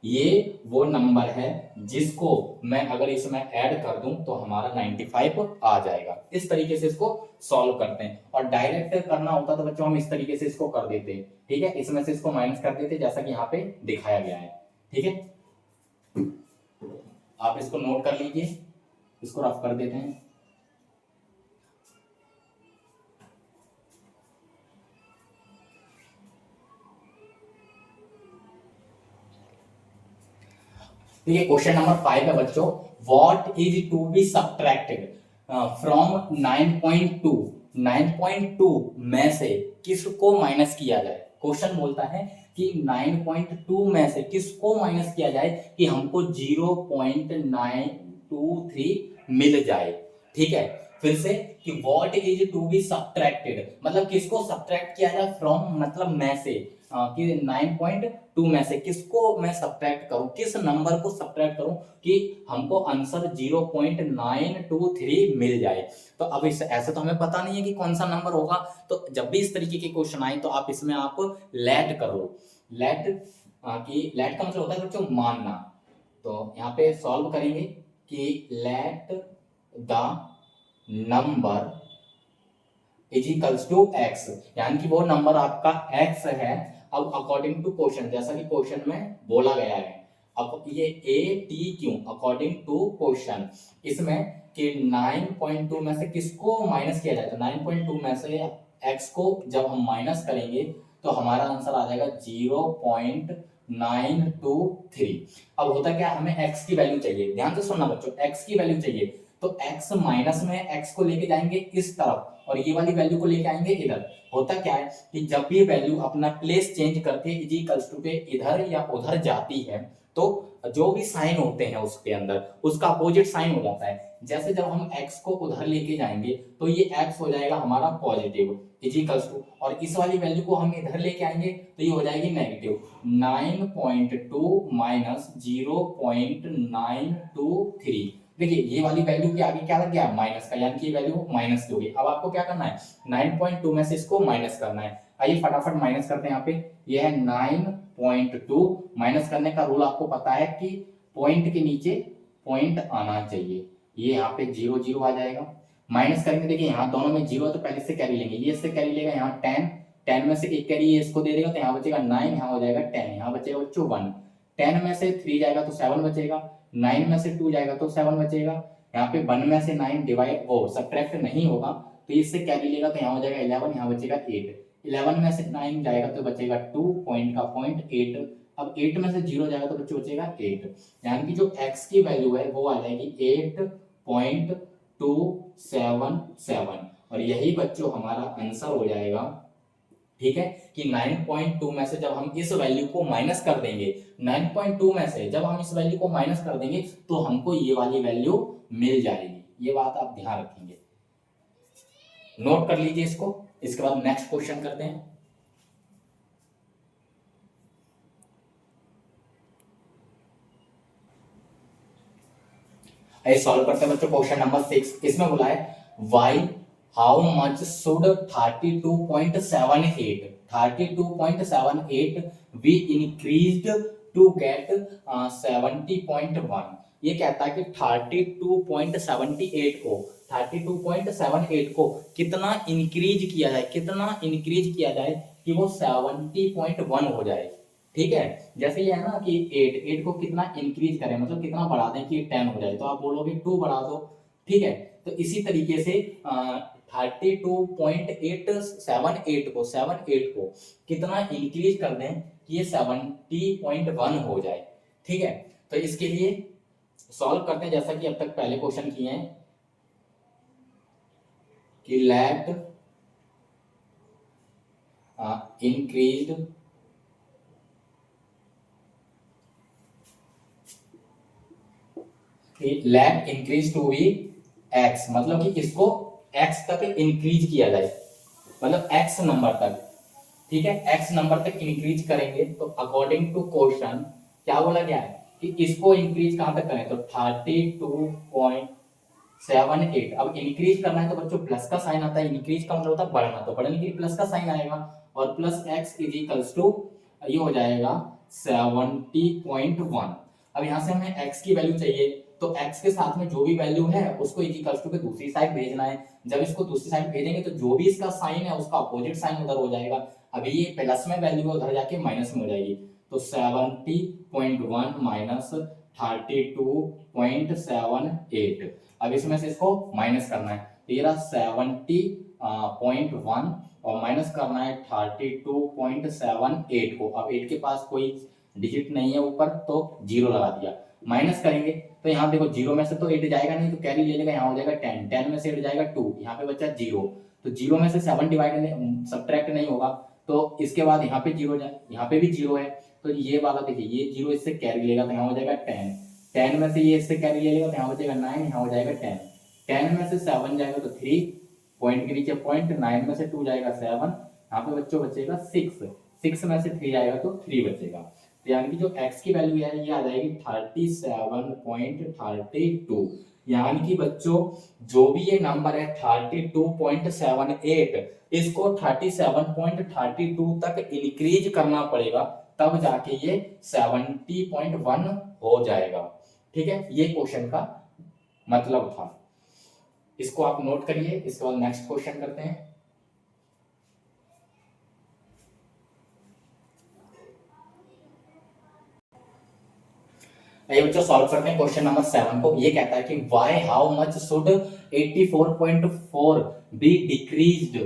ये वो नंबर है जिसको मैं अगर इसमें ऐड कर दूं तो हमारा 95 आ जाएगा। इस तरीके से इसको सॉल्व करते हैं, और डायरेक्ट करना होता तो बच्चों हम इस तरीके से इसको कर देते, ठीक है, इसमें से इसको माइनस कर देते जैसा कि यहाँ पे दिखाया गया है, ठीक है। आप इसको नोट कर लीजिए, इसको रफ कर देते हैं। ठीक है, क्वेश्चन नंबर 5 है बच्चों, what is to be subtracted from 9.2। 9.2 में से किसको माइनस किया जाए। क्वेश्चन बोलता है कि 9.2 में से किसको माइनस किया जाए कि हमको 0.923 मिल जाए, ठीक है। फिर से कि what is to be subtracted, मतलब किसको सब्ट्रैक्ट किया जाए, फ्रॉम मतलब में से, कि 9.2 में से किसको मैं सब्ट्रैक्ट करूं, किस नंबर को सब्ट्रैक्ट करूं कि हमको आंसर 0.923 मिल जाए। तो अब इस ऐसे तो हमें पता नहीं है कि कौन सा नंबर होगा, तो जब भी इस तरीके के क्वेश्चन आए तो आप इसमें आप लेट कर लो। लेट कि लेट का मतलब होता है बच्चों मानना। तो यहाँ पे सॉल्व करेंगे कि let the number is equals to x, यानी कि वो नंबर आपका एक्स है। अब अकॉर्डिंग टू क्वेश्चन, जैसा कि क्वेश्चन में बोला गया है, अब ये A T Q according to question, इसमें कि 9.2 में से किसको माइनस किया जाए, तो 9.2 में से एक्स को जब हम माइनस करेंगे तो हमारा आंसर आ जाएगा 0.923। अब होता क्या, हमें एक्स की वैल्यू चाहिए, ध्यान से सुनना बच्चों, एक्स की वैल्यू चाहिए, तो एक्स माइनस में एक्स को लेके जाएंगे इस तरफ और ये वाली वैल्यू को लेके आएंगे इधर। होता क्या है कि जब भी वैल्यू अपना प्लेस चेंज करके इज इक्वल्स टू पे इधर या उधर जाती है तो जो भी साइन होते हैं उसके अंदर उसका अपोजिट साइन हो जाता है। जैसे जब हम x को उधर लेके जाएंगे तो ये x हो जाएगा हमारा पॉजिटिव इज इक्वल्स टू, और इस वाली वैल्यू को हम इधर लेके आएंगे तो ये हो जाएगी नेगेटिव 9.2 माइनस 0.923। देखिए ये वाली वैल्यू के आगे क्या लग गया, माइनस का, यानी कि वैल्यू माइनस की होगी। अब आपको क्या करना है, 9.2 में से इसको माइनस करना है। आइए फटाफट माइनस करते हैं। यहाँ पे ये है 9.2, माइनस करने का रूल आपको पता है कि पॉइंट के नीचे पॉइंट आना चाहिए, ये यहाँ पे 0 0 आ जाएगा। माइनस करेंगे, देखिए यहाँ दोनों में 0 तो पहले से कैरी लेंगे, ये इससे कैरी लेगा, यहाँ 10, 10 में से एक कैरी ये इसको दे देगा तो यहाँ बचेगा 9, यहाँ हो जाएगा 10, यहाँ बचेगा बच्चों 1, 10 में से 3 जाएगा तो 7 बचेगा, 9 में से 2 जाएगा तो 7 बचेगा, यहाँ पे 1 में से 9 डिवाइड ओ सब्ट्रैक्ट नहीं होगा तो इससे कैरी लेगा तो यहाँ हो जाएगा 11, यहाँ बचेगा 8, 11 में से 9 जाएगा तो बचेगा 2, पॉइंट का पॉइंट 8, अब 8 में से 0 जाएगा तो बच्चों बचेगा 8, यानी कि जो x की वैल्यू है वो आ जाएगी 8.277 और यही बच्चों हमारा आंसर हो जाएगा। ठीक है कि 9.2 में से जब हम इस वैल्यू को माइनस कर देंगे, 9.2 में से जब हम इस वैल्यू को माइनस कर देंगे तो हमको ये वाली वैल्यू मिल जाएगी। ये बात आप ध्यान रखेंगे, नोट कर लीजिए इसको। इसके बाद नेक्स्ट क्वेश्चन करते हैं। आइए सॉल्व करते हैं बच्चों क्वेश्चन नंबर 6। इसमें बोला है why how much should 32.78 be increased to get 70.1। ये कहता है कि 32.78 को कितना इंक्रीज किया जाए, कितना इंक्रीज किया जाए कि वो 70.1 हो जाए। ठीक है, जैसे ये है ना कि 8 को कितना इंक्रीज करें, मतलब कितना बढ़ा दें कि 10 हो जाए, तो आप बोलोगे 2 बढ़ा दो। ठीक है, तो इसी तरीके से 32.878 को कितना इंक्रीज कर दें कि ये 70.1 हो जाए। ठीक है, तो इसके लिए सॉल्व करते हैं जैसा कि अब तक पहले क्वेश्चन किए हैं कि let increased let increase to be x, मतलब कि इसको एक्स तक इंक्रीज किया जाए, मतलब एक्स नंबर तक। ठीक है, एक्स नंबर तक इंक्रीज करेंगे तो अकॉर्डिंग टू क्वेश्चन क्या बोला गया है कि इसको इंक्रीज कहां तक करें, तो 32.78। अब इंक्रीज करना है तो बच्चों प्लस का साइन आता है, इंक्रीज का मतलब होता है बढ़ना, तो बढ़ने के लिए प्लस का साइन आएगा और plus x is equals to ये हो जाएगा 70.1। अब यहाँ से हमें x की वैल्यू चाहिए तो x के साथ में जो भी वैल्यू है उसको इज इक्वल्स टू पे दूसरी साइड भेजना है। जब इसको दूसरी साइड भेजेंगे तो जो भी इसका साइन है उसका अपोजिट साइन उधर हो जाएगा। अभी ये प्लस में वैल्यू उधर जाके माइनस में हो जाएगी, तो 70.1 माइनस 32.78। अब इसमें से इसको माइनस करना है तो ये रहा 70.1 और माइनस करना है 32.78 को। अब 8 के पास कोई डिजिट नहीं है ऊपर तो 0 लगा दिया। माइनस करेंगे तो यहाँ देखो 0 में से तो 8 जाएगा नहीं तो कैरी ले लेगा, यहाँ हो जाएगा 10, 10 में से 8 जाएगा 2, यहाँ पे बचा 0, तो 0 में से 7 डिवाइड सब्ट्रैक्ट नहीं होगा तो इसके बाद यहाँ पे 0 जाए, यहाँ पे भी 0 है तो ये वाला देखिए ये 0 इससे कैरी लेगा तो यहाँ हो जाएगा 10, 10 में से ये इससे कैरी ले लेगा तो यहाँ हो जाएगा 9, यहाँ हो जाएगा 10, 10 में से 7 जाएगा तो 3, पॉइंट के नीचे पॉइंट, 9 में से 2 जाएगा 7, यहाँ पे बच्चों बचेगा 6, 6 में से 3 जाएगा तो 3 बचेगा। तो यानी कि जो x की वैल्यू है ये आ जाएगी 37.32। यानी कि बच्चों जो भी ये नंबर है 32.78, इसको 37.32 तक इंक्रीज करना पड़ेगा, तब जाके ये 70.1 हो जाएगा। ठीक है, ये क्वेश्चन का मतलब था। इसको आप नोट करिए। इसके बाद नेक्स्ट क्वेश्चन करते हैं। आइए बच्चों सॉल्व करते हैं क्वेश्चन नंबर 7 को। ये कहता है कि why how much should 84.4 be decreased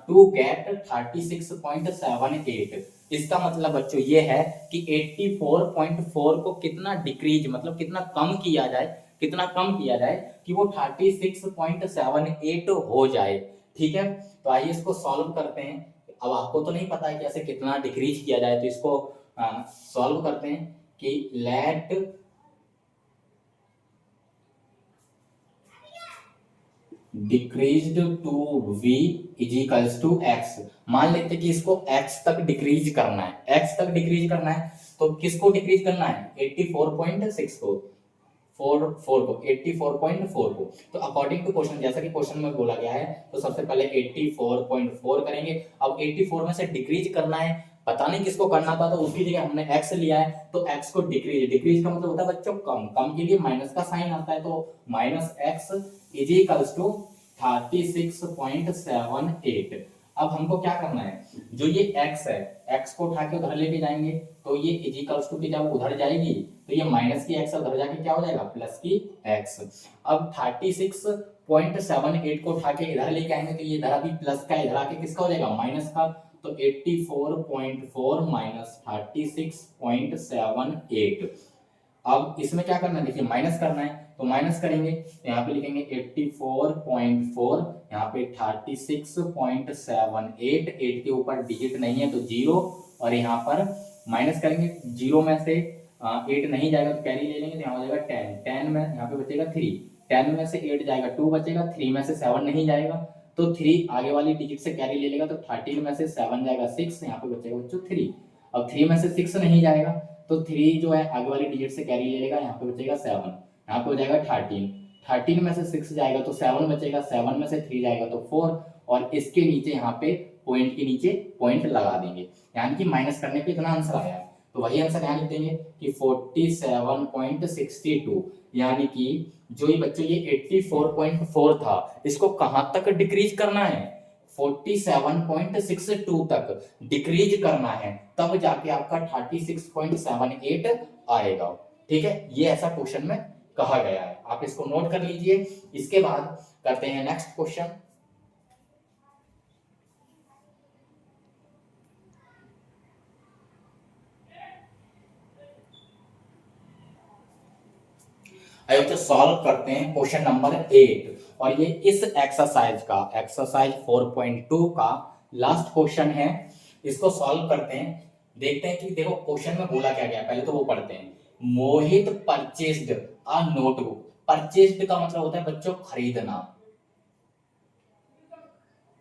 to get 36.78। इसका मतलब बच्चों ये है कि 84.4 को कितना डिक्रीज मतलब कितना कम किया जाए, कितना कम किया जाए कि वो 36.78 हो जाए। ठीक है, तो आइए इसको सॉल्व करते हैं। अब आपको तो नहीं पता है कि ऐसे कितना डिक्रीज किया जाए, तो इसको सॉल्व करते हैं कि let decreased to v is equals to x। मान लेते हैं कि इसको x तक डिक्रीज करना है, x तक डिक्रीज करना है, तो किसको डिक्रीज करना है 84.6 को, 4 को 84.4 को। तो अकॉर्डिंग टू क्वेश्चन, जैसा कि क्वेश्चन में बोला गया है, तो सबसे पहले 84.4 करेंगे। अब 84 में से डिक्रीज करना है, पता नहीं किसको करना था, तो उसकी जगह हमने x लिया है, तो x को डिक्रीज, डिक्रीज का मतलब होता है बच्चों कम, कम के लिए माइनस का साइन आता है, तो minus x is equals to 36.78। अब हमको क्या करना है, जो ये x है, x को उठा के उधर लेके जाएंगे, तो ये इज इक्वल्स टू की जब उधर जाएगी तो ये माइनस की x उधर जाके क्या हो जाएगा प्लस की x। अब 36.78 को उठा के इधर लेके आएंगे, तो ये इधर अभी प्लस का, इधर आके किसका हो जाएगा माइनस का, तो 84.4 माइनस 36.78। अब इसमें क्या करना है, देखिए माइनस करना है, तो माइनस करेंगे, तो यहाँ पे लिखेंगे 84.4, यहाँ पे 36.78, 8 के ऊपर डिजिट नहीं है तो 0, और यहाँ पर माइनस करेंगे, 0 में से 8 नहीं जाएगा तो कैरी ले लेंगे, तो यहाँ हो जाएगा 10, 10 में यहाँ पे बचेगा 3, 10 में से 8 जाएगा 2 बचेगा, 3 में से 7 नहीं जाएगा तो 3 आगे वाली डिजिट से कैरी ले लेगा, तो 13 में से 7 जाएगा 6, यहाँ पे बचेगा बच्चों 3। अब 3 में से 6 नहीं जाएगा तो 3 जो है आगे वाली डिजिट से कैरी ले लेगा, यहाँ पे बचेगा 7, यहाँ पे हो जाएगा 13, 13 में से 6 जाएगा तो 7 बचेगा, 7 में से 3 जाएगा तो 4, और इसके नीचे यहाँ पे पॉइंट के नीचे पॉइंट लगा देंगे, यानी कि माइनस करने पे इतना आंसर आया है। तो वही आंसर यहाँ लिख देंगे कि 47.62, यानी कि जो ये बच्चों ये 84.4 था, इसको कहां तक डिक्रीज करना है 47.62 तक डिक्रीज करना है, तब जाके आपका 36.78 आएगा। ठीक है, ये ऐसा क्वेश्चन में कहा गया है, आप इसको नोट कर लीजिए। इसके बाद करते हैं नेक्स्ट क्वेश्चन। आइए बच्चों सॉल्व करते हैं क्वेश्चन नंबर 8, और ये इस एक्सरसाइज का एक्सरसाइज 4.2 का लास्ट क्वेश्चन है। इसको सॉल्व करते हैं, देखते हैं कि देखो क्वेश्चन में बोला क्या गया, पहले तो वो पढ़ते हैं। मोहित परचेस्ड अ नोटबुक। परचेस्ड का मतलब होता है बच्चों खरीदना,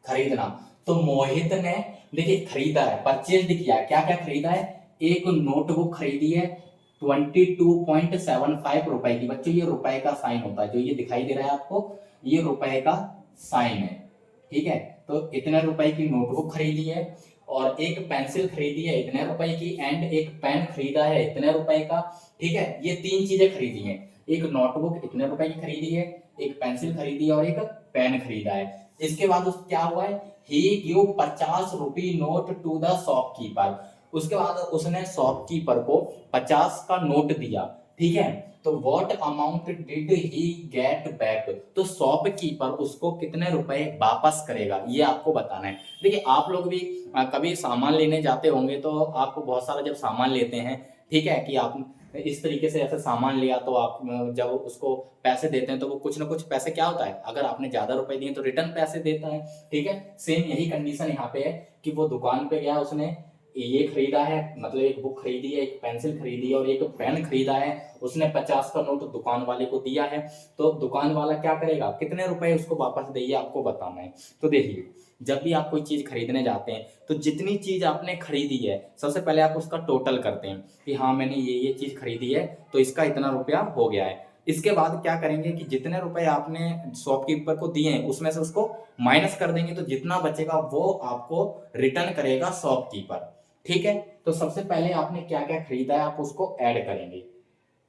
खरीदना। तो मोहित ने देखिए खरीदा है, परचेस्ड किया है, क्या क्या खरीदा है, एक नोटबुक खरीदी है 22.75 रुपए की। बच्चों ये रुपए का साइन होता है, जो ये दिखाई दे रहा है आपको, ये रुपए का साइन है। ठीक है, तो इतने रुपए की नोटबुक खरीदी है, और एक पेंसिल खरीदी है इतने रुपए की, एंड एक पेन खरीदा है इतने रुपए का। ठीक है, ये 3 चीजें खरीदी हैं, एक नोटबुक इतने रुपए की खरीदी है, एक पेंसिल खरीदी है, और एक पेन खरीदा है। इसके बाद उस क्या हुआ है, he give 50 rupee note to the shopkeeper. उसके बाद उसने शॉपकीपर को 50 का नोट दिया। ठीक है, तो what amount did he get back, तो शॉपकीपर उसको कितने रुपए वापस करेगा, ये आपको बताना है। देखिए आप लोग भी कभी सामान लेने जाते होंगे, तो आपको बहुत सारा जब सामान लेते हैं, ठीक है, कि आप इस तरीके से ऐसे सामान लिया, तो आप जब उसको पैसे देते हैं तो वो कुछ ना कुछ पैसे क्या होता है, अगर आपने ज्यादा रुपए दिए तो रिटर्न पैसे देता है। ठीक है, सेम यही कंडीशन यहाँ पे है कि वो दुकान पे गया, उसने ये खरीदा है, मतलब एक बुक खरीदी है, एक पेंसिल खरीदी है और एक पेन खरीदा है, उसने 50 का नोट दुकान वाले को दिया है, तो दुकान वाला क्या करेगा, कितने रुपए उसको वापस देंगे, आपको बताना है। तो देखिए, जब भी आप कोई चीज खरीदने जाते हैं तो जितनी चीज आपने खरीदी है सबसे पहले आप उसका टोटल करते हैं कि हाँ मैंने ये चीज खरीदी है तो इसका इतना रुपया हो गया है। इसके बाद क्या करेंगे कि जितने रुपए आपने शॉपकीपर को दिए हैं उसमें से उसको माइनस कर देंगे, तो जितना बचेगा वो आपको रिटर्न करेगा शॉपकीपर। ठीक है, तो सबसे पहले आपने क्या क्या खरीदा है आप उसको ऐड करेंगे।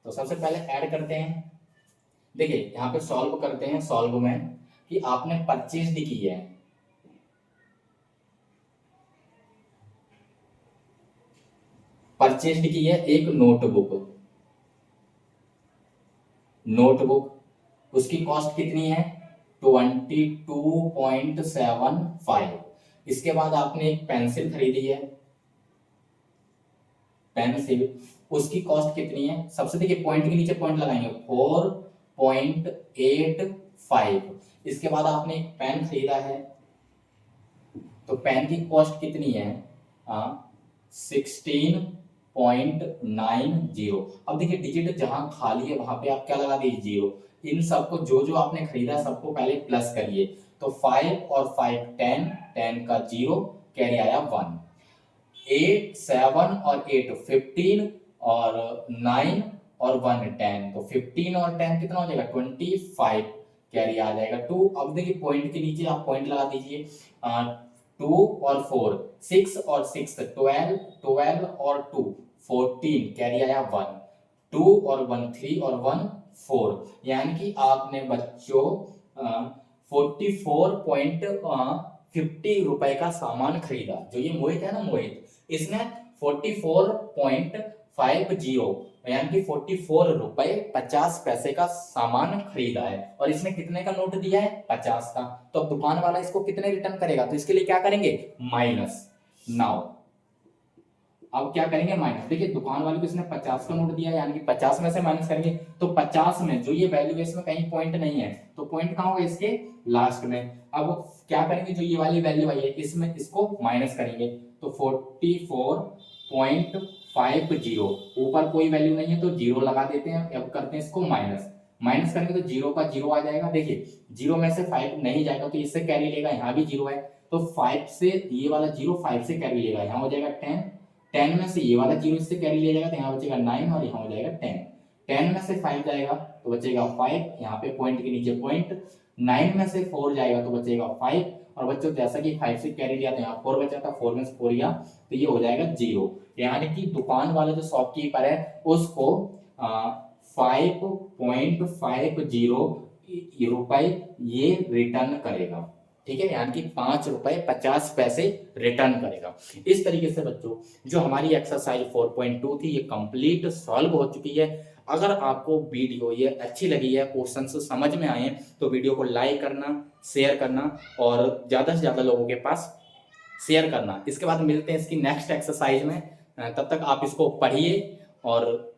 तो सबसे पहले ऐड करते हैं, देखिए यहाँ पे सॉल्व करते हैं, सॉल्व में कि आपने परचेज की है, परचेज की है एक नोटबुक, नोटबुक उसकी कॉस्ट कितनी है 22.75। इसके बाद आपने एक पेंसिल खरीदी है, पेंसिल उसकी कॉस्ट कितनी है, सबसे देखिए पॉइंट के नीचे पॉइंट लगाएंगे 4.85। इसके बाद आपने एक पेन खरीदा है, तो पेन की कॉस्ट कितनी है 16.90। अब देखिए डिजिट जहां खाली है वहां पे आप क्या लगा दीजिए जीरो। इन सबको जो जो आपने खरीदा सबको पहले प्लस करिए, तो 5 और 5 10, 10 का जीरो, कैरी आया 1, 8 7 और 8 15 और 9 और 1 10, तो 15 और 10 कितना हो जाएगा 25, कैरी आ जाएगा 2। अब देखिए पॉइंट के नीचे आप पॉइंट लगा दीजिए, 2 और 4 6 और 6 12, 12 और 2 14, कैरी आया 1, 2 और 1 3 और 1 4, यानी कि आपने बच्चों 44.50 रुपए का सामान खरीदा। जो ये मोहित है ना, मोहित, इसने 44.50 यानी कि 44 रुपए 50 पैसे का सामान खरीदा है, और इसने कितने का नोट दिया है 50 का। तो अब दुकान वाला इसको कितने रिटर्न करेगा, तो इसके लिए क्या करेंगे माइनस। नाउ अब क्या करेंगे माइनस, देखिए दुकान वाले को इसने 50 का नोट दिया यानी कि 50 में से माइनस करेंगे, तो 50 में जो ये वैल्यू है इसमें कहीं पॉइंट नहीं है, तो पॉइंट कहां होगा इसके लास्ट में। अब क्या करेंगे, जो ये वाली वैल्यू आई है इसमें इसको माइनस करेंगे, तो 44.50, ऊपर कोई वैल्यू नहीं है तो जीरो लगा देते हैं। अब करते हैं इसको माइनस, माइनस करेंगे तो जीरो का जीरो आ जाएगा। देखिए जीरो में से 5 नहीं जाएगा तो इससे कैरी लेगा, यहाँ भी जीरो है तो 5 से ये वाला जीरो 5 से कैरी लेगा, यहाँ हो जाएगा 10, 10 में से ये वाला जीरो इससे कैरी ले जाएगा तो यहाँ बचेगा 9 और यहाँ हो जाएगा 10, 10 में से 5 जाएगा तो बचेगा 5, यहाँ पे पॉइंट के नीचे पॉइंट, 9 में से 4 जाएगा तो बचेगा 5, और बच्चों जैसा कि 5 से कैरी लिया तो यहाँ 4 बचा था, 4 में से 4 गया तो ये हो जाएगा 0, यानी कि दुकान वाला जो शॉपकीपर है उसको 5.50 रुपए ये रिटर्न करेगा। ठीक है, यानी कि 5 रुपए 50 पैसे रिटर्न करेगा। इस तरीके से बच्चों जो हमारी एक्सरसाइज 4.2 थी ये कंप्लीट सॉल्व हो चुकी है। अगर आपको वीडियो ये अच्छी लगी है, क्वेश्चन समझ में आए तो वीडियो को लाइक करना, शेयर करना और ज़्यादा से ज़्यादा लोगों के पास शेयर करना। इसके बाद मिलते हैं इसकी नेक्स्ट एक्सरसाइज में, तब तक आप इसको पढ़िए और